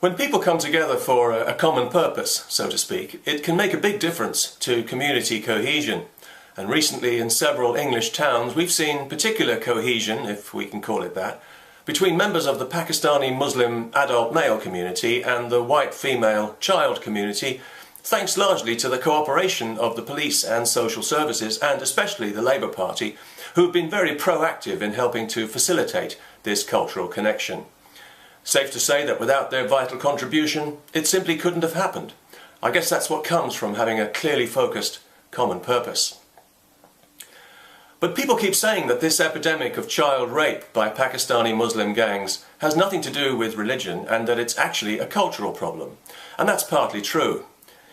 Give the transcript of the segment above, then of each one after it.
When people come together for a common purpose, so to speak, it can make a big difference to community cohesion. And recently in several English towns we've seen particular cohesion, if we can call it that, between members of the Pakistani Muslim adult male community and the white female child community, thanks largely to the cooperation of the police and social services, and especially the Labour Party, who've been very proactive in helping to facilitate this cultural connection. Safe to say that without their vital contribution, it simply couldn't have happened. I guess that's what comes from having a clearly focused common purpose. But people keep saying that this epidemic of child rape by Pakistani Muslim gangs has nothing to do with religion and that it's actually a cultural problem. And that's partly true.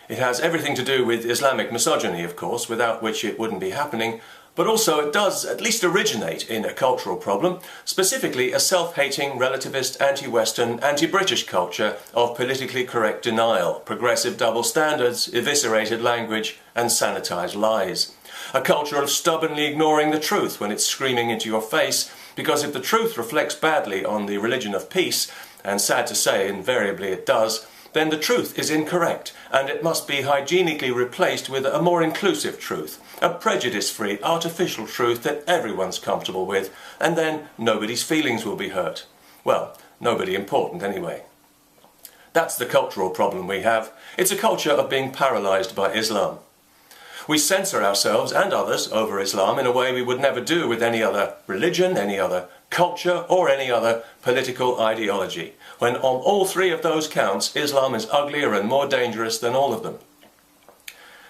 It has everything to do with Islamic misogyny, of course, without which it wouldn't be happening, but also it does at least originate in a cultural problem, specifically a self-hating, relativist, anti-Western, anti-British culture of politically correct denial, progressive double standards, eviscerated language and sanitized lies. A culture of stubbornly ignoring the truth when it's screaming into your face, because if the truth reflects badly on the religion of peace, and sad to say invariably it does, then the truth is incorrect, and it must be hygienically replaced with a more inclusive truth, a prejudice-free, artificial truth that everyone's comfortable with, and then nobody's feelings will be hurt. Well, nobody important anyway. That's the cultural problem we have. It's a culture of being paralysed by Islam. We censor ourselves and others over Islam in a way we would never do with any other religion, any other culture, or any other political ideology, when on all three of those counts Islam is uglier and more dangerous than all of them.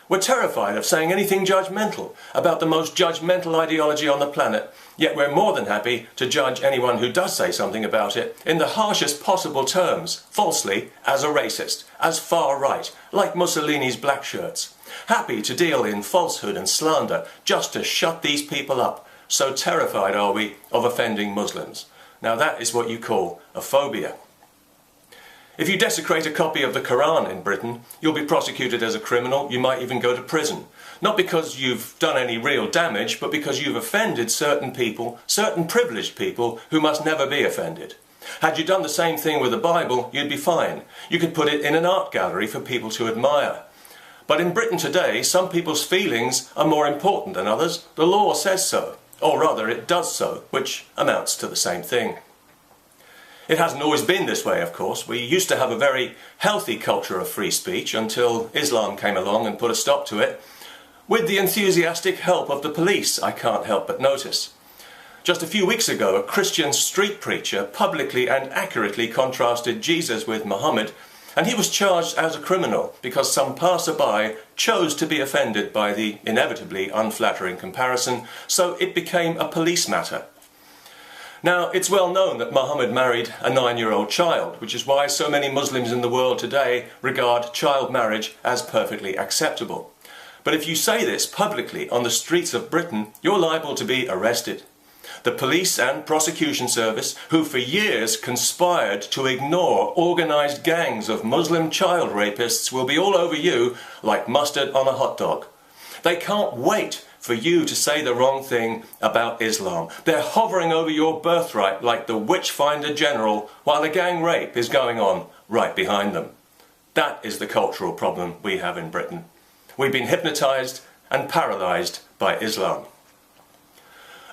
We're terrified of saying anything judgmental about the most judgmental ideology on the planet, yet we're more than happy to judge anyone who does say something about it in the harshest possible terms, falsely, as a racist, as far right, like Mussolini's black shirts. Happy to deal in falsehood and slander just to shut these people up. So terrified are we of offending Muslims. Now that is what you call a phobia. If you desecrate a copy of the Quran in Britain, you'll be prosecuted as a criminal, you might even go to prison. Not because you've done any real damage, but because you've offended certain people, certain privileged people who must never be offended. Had you done the same thing with the Bible, you'd be fine. You could put it in an art gallery for people to admire. But in Britain today, some people's feelings are more important than others. The law says so, or rather it does so, which amounts to the same thing. It hasn't always been this way, of course. We used to have a very healthy culture of free speech until Islam came along and put a stop to it, with the enthusiastic help of the police, I can't help but notice. Just a few weeks ago, a Christian street preacher publicly and accurately contrasted Jesus with Muhammad, and he was charged as a criminal because some passerby chose to be offended by the inevitably unflattering comparison, so it became a police matter. Now, it's well known that Muhammad married a 9-year-old child, which is why so many Muslims in the world today regard child marriage as perfectly acceptable. But if you say this publicly on the streets of Britain, you're liable to be arrested. The police and prosecution service, who for years conspired to ignore organised gangs of Muslim child rapists, will be all over you like mustard on a hot dog. They can't wait for you to say the wrong thing about Islam. They're hovering over your birthright like the witch-finder general while a gang rape is going on right behind them. That is the cultural problem we have in Britain. We've been hypnotised and paralysed by Islam.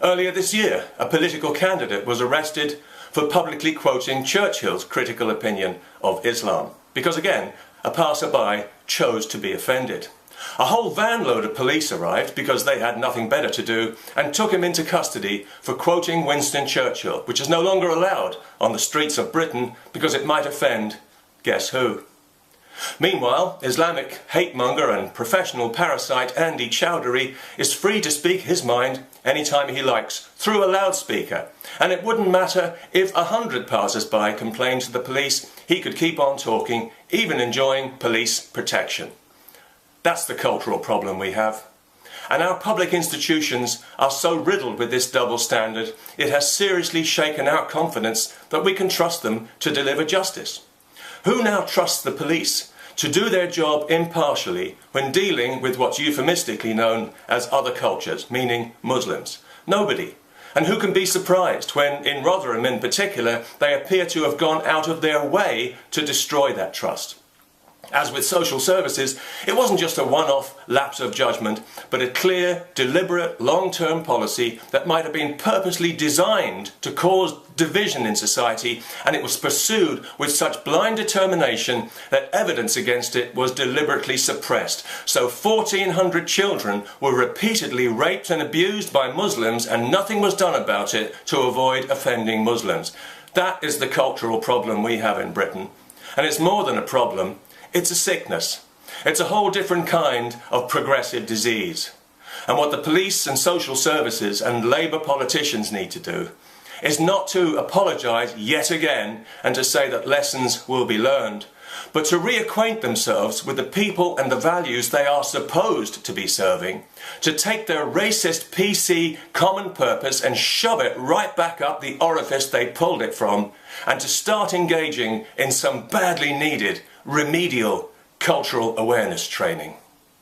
Earlier this year, a political candidate was arrested for publicly quoting Churchill's critical opinion of Islam, because again, a passerby chose to be offended. A whole van load of police arrived because they had nothing better to do and took him into custody for quoting Winston Churchill, which is no longer allowed on the streets of Britain because it might offend, guess who? Meanwhile, Islamic hate-monger and professional parasite Andy Chowdhury is free to speak his mind anytime he likes through a loudspeaker, and it wouldn't matter if 100 passers-by complained to the police, he could keep on talking, even enjoying police protection. That's the cultural problem we have. And our public institutions are so riddled with this double standard, it has seriously shaken our confidence that we can trust them to deliver justice. Who now trusts the police to do their job impartially when dealing with what's euphemistically known as other cultures, meaning Muslims? Nobody. And who can be surprised when, in Rotherham in particular, they appear to have gone out of their way to destroy that trust? As with social services, it wasn't just a one-off lapse of judgment, but a clear, deliberate, long-term policy that might have been purposely designed to cause division in society, and it was pursued with such blind determination that evidence against it was deliberately suppressed. So 1,400 children were repeatedly raped and abused by Muslims, and nothing was done about it to avoid offending Muslims. That is the cultural problem we have in Britain. And it's more than a problem. It's a sickness. It's a whole different kind of progressive disease. And what the police and social services and Labour politicians need to do is not to apologise yet again and to say that lessons will be learned, but to reacquaint themselves with the people and the values they are supposed to be serving, to take their racist PC common purpose and shove it right back up the orifice they pulled it from, and to start engaging in some badly needed remedial cultural awareness training.